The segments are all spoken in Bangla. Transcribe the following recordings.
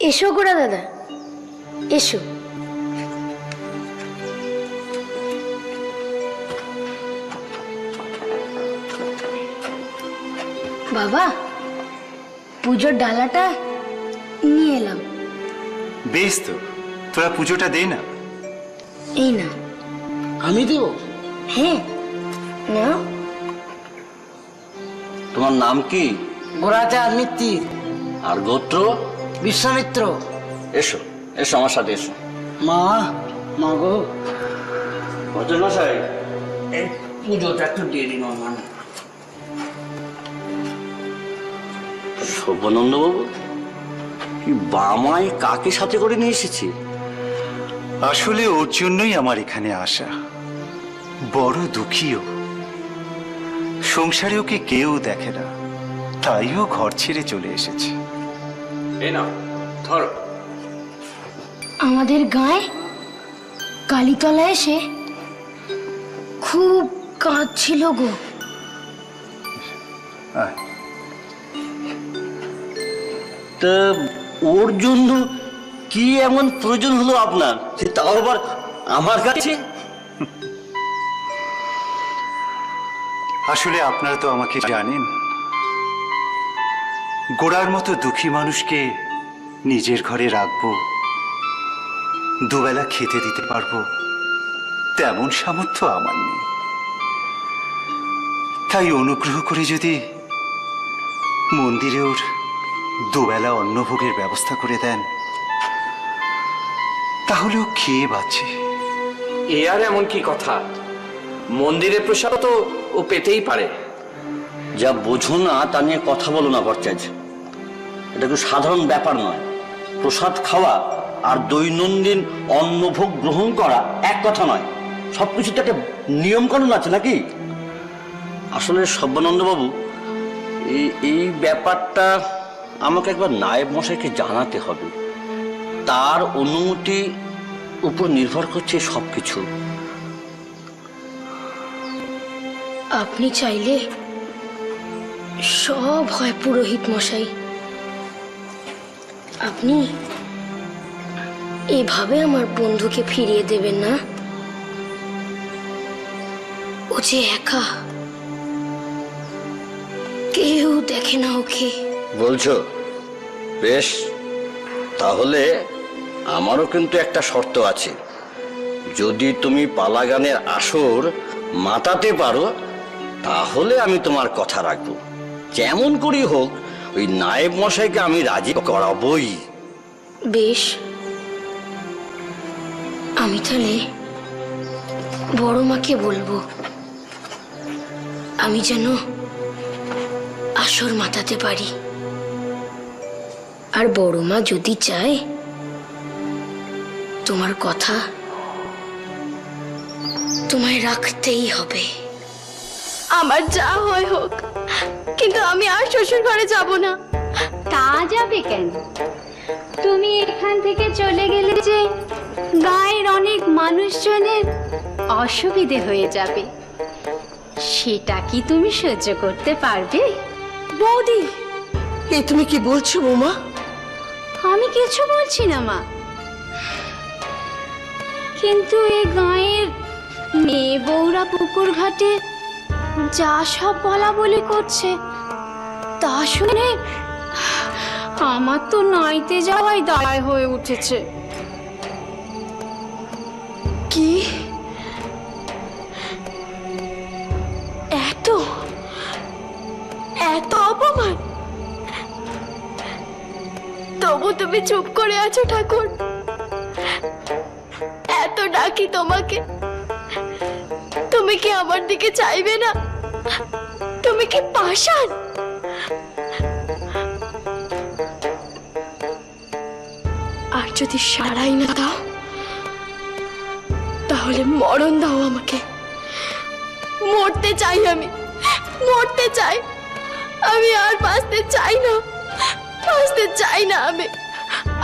এসো গোড়া দাদা, এসো। বাবা, পুজোর ডালাটা নিয়ে এলাম। বেশ তো, তোরা পুজোটা দে না। এই না। আমি দেব? হ্যাঁ, নাও। তোমার নাম কি? গোরাচাঁদ মিত্তির। আর গোত্র? বিশ্বামিত্র। এসো এসো আমার সাথে এসো। মা, মা গো, ভদ্রমশাই এই পুজোটা একটু দিয়ে দিন আমার। শোভনন্দ বাবু, কি বামাই কাকে সাথে করে নিয়ে এসেছি? আসলে ওর জন্যই আমার এখানে আসা। বড় দুঃখীও, সংসারে ওকে কেউ দেখে না, তাইও ঘর ছেড়ে চলে এসেছে। এই নাও ধরো। আমাদের গায়ে কালীতলা এসে খুব কাঁদছিল গো। আয়। তা ওর জন্য কি এমন প্রয়োজন হলো আপনার, সে তাও আবার আমার কাছে? আসলে আপনারা তো আমাকে জানেন, গোড়ার মতো দুঃখী মানুষকে নিজের ঘরে রাখবো, দুবেলা খেতে দিতে পারবো, তেমন সামর্থ্য আমার নেই। তাই অনুগ্রহ করে যদি মন্দিরে ওর দুবেলা অন্নভোগের ব্যবস্থা করে দেন, তাহলে ও খেয়ে বাঁচে। এ আর এমন কি কথা, মন্দিরের প্রসাদ তো ও পেতেই পারে। যা বোঝো না তা নিয়ে কথা বলো না ভট্টাচার্য, এটা তো সাধারণ ব্যাপার নয়। প্রসাদ খাওয়া আর দৈনন্দিন অন্নভোগ গ্রহণ করা এক কথা নয়, সবকিছুতে একটা নিয়ম কানুন আছে নাকি? আসলে সর্বানন্দ বাবু, এই ব্যাপারটা আমাকে একবার নায়েব মশাইকে জানাতে হবে। তার অনুমতি উপর নির্ভর করছে সবকিছু। আপনি চাইলে সব হয় পুরোহিত মশাই। আপনি এভাবে আমার বন্ধুকে ফিরিয়ে দেবেন না। ও যে একা, কেউ দেখে না ওকে। বলছো? বেশ, তাহলে আমারও কিন্তু একটা শর্ত আছে। যদি তুমি পালা গানের আসর মাতাতে পারো, তাহলে আমি তোমার কথা রাখবো। যেমন করি হোক, ওই নায়েব মশাইকে আমি রাজি করাবই। বেশ, আমি তাহলে বড় মাকে বলবো আমি যেন আসর মাতাতে পারি। আর বড় মা যদি চায়, তোমার কথা তোমায় রাখতেই হবে। আমার যা হয় হোক, কিন্তু আমি আর শ্বশুর ঘরে যাব না। তা যাবে কেন? তুমি এখান থেকে চলে গেলে যে গায়ের অনেক মানুষজনের অসুবিধে হয়ে যাবে, সেটা কি তুমি সহ্য করতে পারবে? বৌদি, এ তুমি কি বলছো বৌমা? আমি কিছু বলছি না মা, কিন্তু এই গায়ের মেয়ে বউরা পুকুর ঘাটে যা সব বলা বলি করছে, তা শুনে আমার তো নাইতে যাওয়াই দায় হয়ে উঠেছে। কি এত এত অপমান! তবু তুমি চুপ করে আছো ঠাকুর। এত ডাকি তোমাকে, তুমি কি আমার দিকে চাইবে না? তুমি কি পাষাণ? আর যদি সারাই না দাও, তাহলে মরণ দাও আমাকে। মরতে চাই আমি, মরতে চাই। আমি আর বাঁচতে চাই না, বাঁচতে চাই না। আমি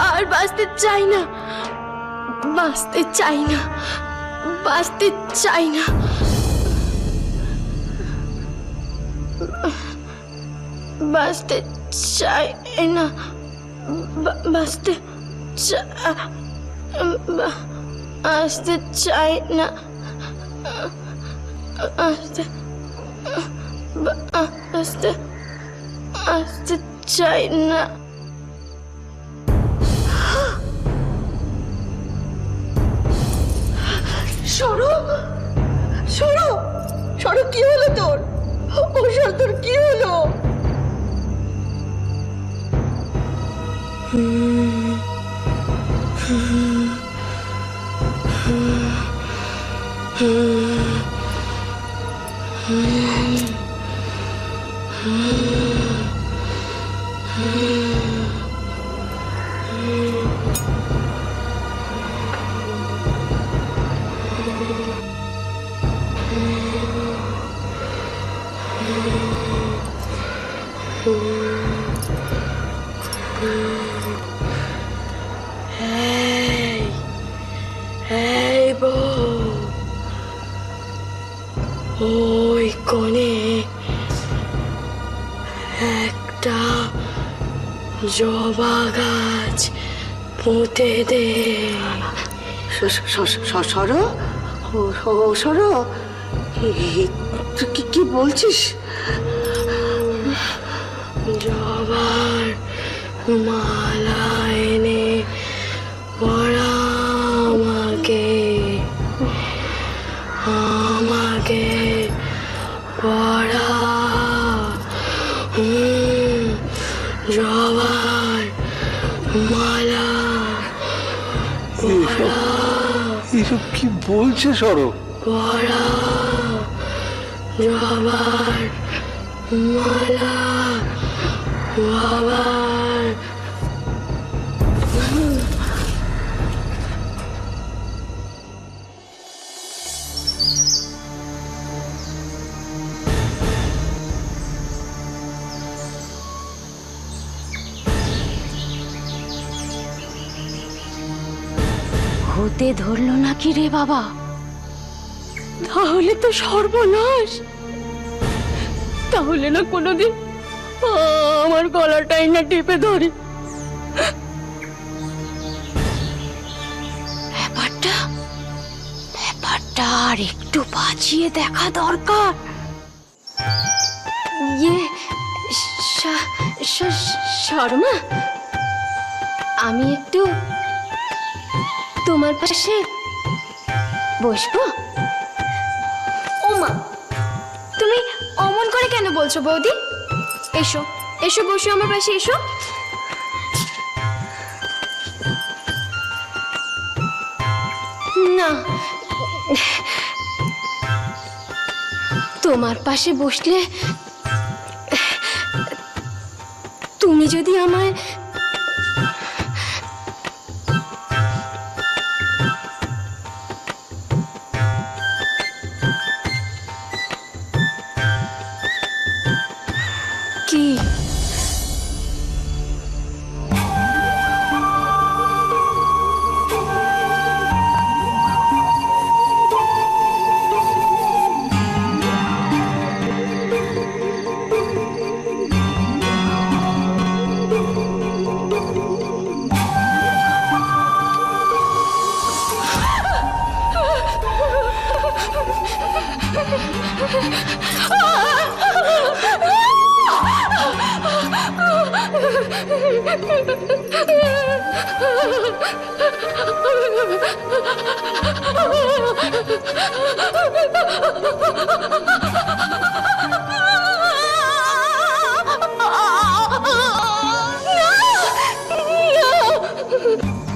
আর বাঁচতে চাই না, বাঁচতে চাই না, বাঁচতে চাই না। বাঁচতে চাই না, বাঁচতে আসতে চাই না, আসতে আসতে আসতে চাই না। সরো সরো সরো, কি হলো তোর? ও সর, তোর কি হলো? এই বউ, ওই কোণে একটা জবা গাছ পুঁতে দে। সরো, ও সরো, তুই কি বলছিস? জবার মালা এনে পড়া আমাকে, আমাকে পড়া। জবার মালা এসব কি বলছে সরো? পড়া, জবার মালা, জবার। হতে ধরলো নাকি রে বাবা? তাহলে তো সর্বনাশ। তাহলে না কোনোদিন আমার গলাটাই না টিপে ধরে। ব্যাপারটা ব্যাপারটা আর একটু বাঁচিয়ে দেখা দরকার। ইয়ে শর্মা, আমি একটু তোমার পাশে বসবো? ওমা, তুমি অমন করে কেন বলছো বৌদি? এসো এসো, বসো আমার পাশে, এসো। না, তোমার পাশে বসলে তুমি যদি আমায় কি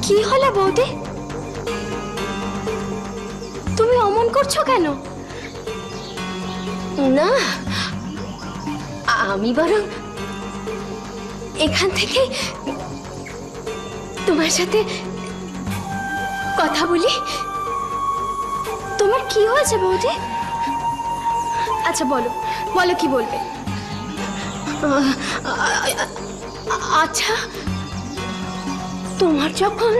কি হলো বৌদি? তুমি অমন করছো কেন? না, আমি বরং এখান থেকে তোমার সাথে কথা বলি। তোমার কি হয়েছে বৌদি? আচ্ছা বলো, বলো কি বলবে। আচ্ছা, তোমার যখন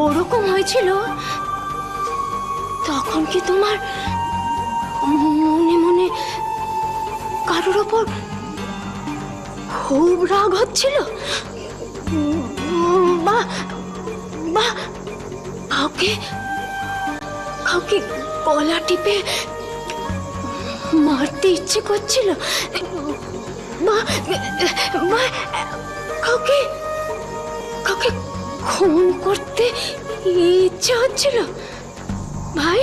ওরকম হয়েছিল তখন কি তোমার মনে মনে কারোর ওপর খুব রাগ হচ্ছিল? মা মা কাউকে কাউকে গলা টিপে মারতে ইচ্ছে করছিল। মা মা কাউকে কাউকে খুন করতে ইচ্ছে হচ্ছিল। ভাই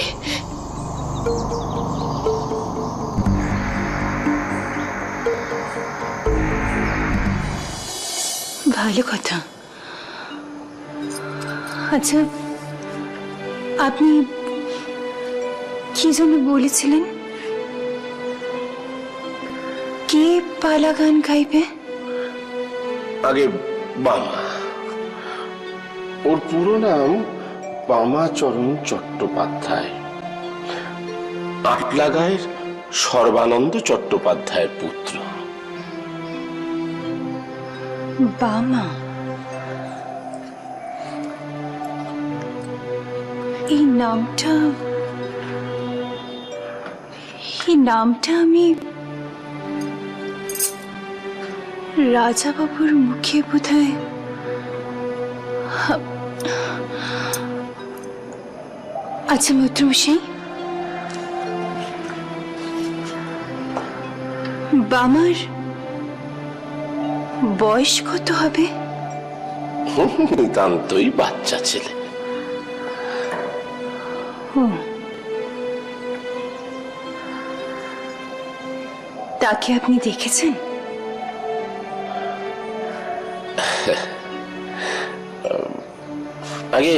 ভালো কথা। আচ্ছা, আপনি কি যেন বলেছিলেন? কে পালা গান গাইবে? আগে বামা, ওর পুরো নাম বামাচরণ চট্টোপাধ্যায়, আটলাগাঁয়ের সর্বানন্দ চট্টোপাধ্যায়ের পুত্র। বামা, এই নামটা আমি রাজা বাবুর মুখে বোধহয় আচ্ছা মৈত্রমশাই, বামার বয়স কত হবে? নিতান্তই বাচ্চা ছেলে। তাকে আপনি দেখেছেন? আগে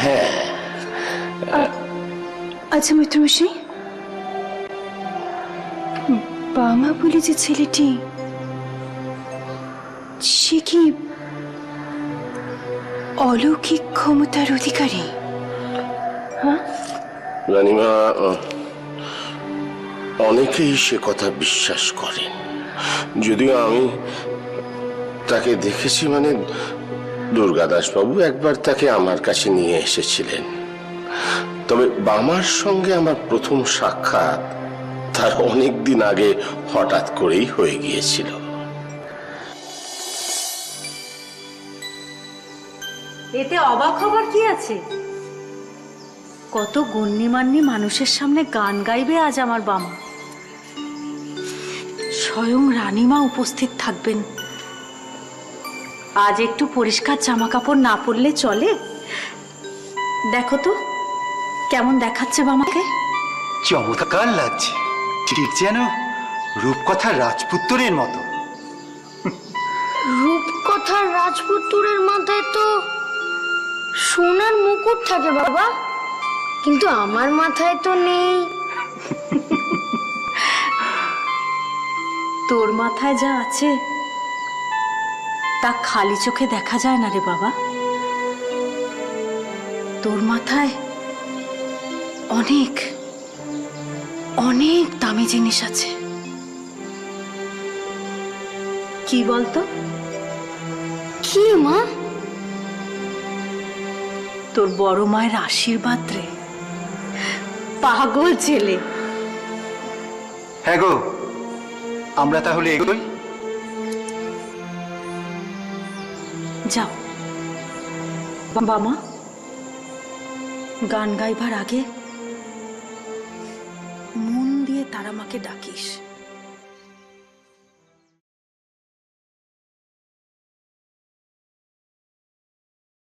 হ্যাঁ। আচ্ছা মৈত্রমশাই, বামা বলে যে ছেলেটি, সে কি অলৌকিক ক্ষমতার অধিকারী? হ্যাঁ রানীমা, অনেকেই সে কথা বিশ্বাস করেন, যদিও আমি তাকে দেখেছি। মানে দুর্গাদাস বাবু একবার তাকে আমার কাছে নিয়ে এসেছিলেন। তবে বামার সঙ্গে আমার প্রথম সাক্ষাৎ তার অনেক দিন আগে হঠাৎ করেই হয়ে গিয়েছিল। এতে অবাক হবার কি আছে? কত গণ্যমান্য মানুষের সামনে গান গাইবে আজ আমার বামা। স্বয়ং রানীমা উপস্থিত থাকবেন। আজ একটু পরিষ্কার জামা কাপড় না পরলে চলে? দেখো তো কেমন দেখাচ্ছে বামাকে। চমৎকার লাগছে, ঠিক যেন রূপকথার রাজপুত্রের মতো। রূপকথার রাজপুত্রের মাথায় তো সোনার মুকুট থাকে বাবা, কিন্তু আমার মাথায় তো নেই। তোর মাথায় যা আছে তা খালি চোখে দেখা যায় না রে বাবা। তোর মাথায় অনেক অনেক দামি জিনিস আছে। কি বলতো? কি মা? তোর বড় মায়ের আশীর্বাদ রে, পাগল ছেলে। হ্যাঁ গো, আমরা তাহলে এগোই। যাও বাবা, গান গাইবার আগে মন দিয়ে তারা মাকে ডাকিস।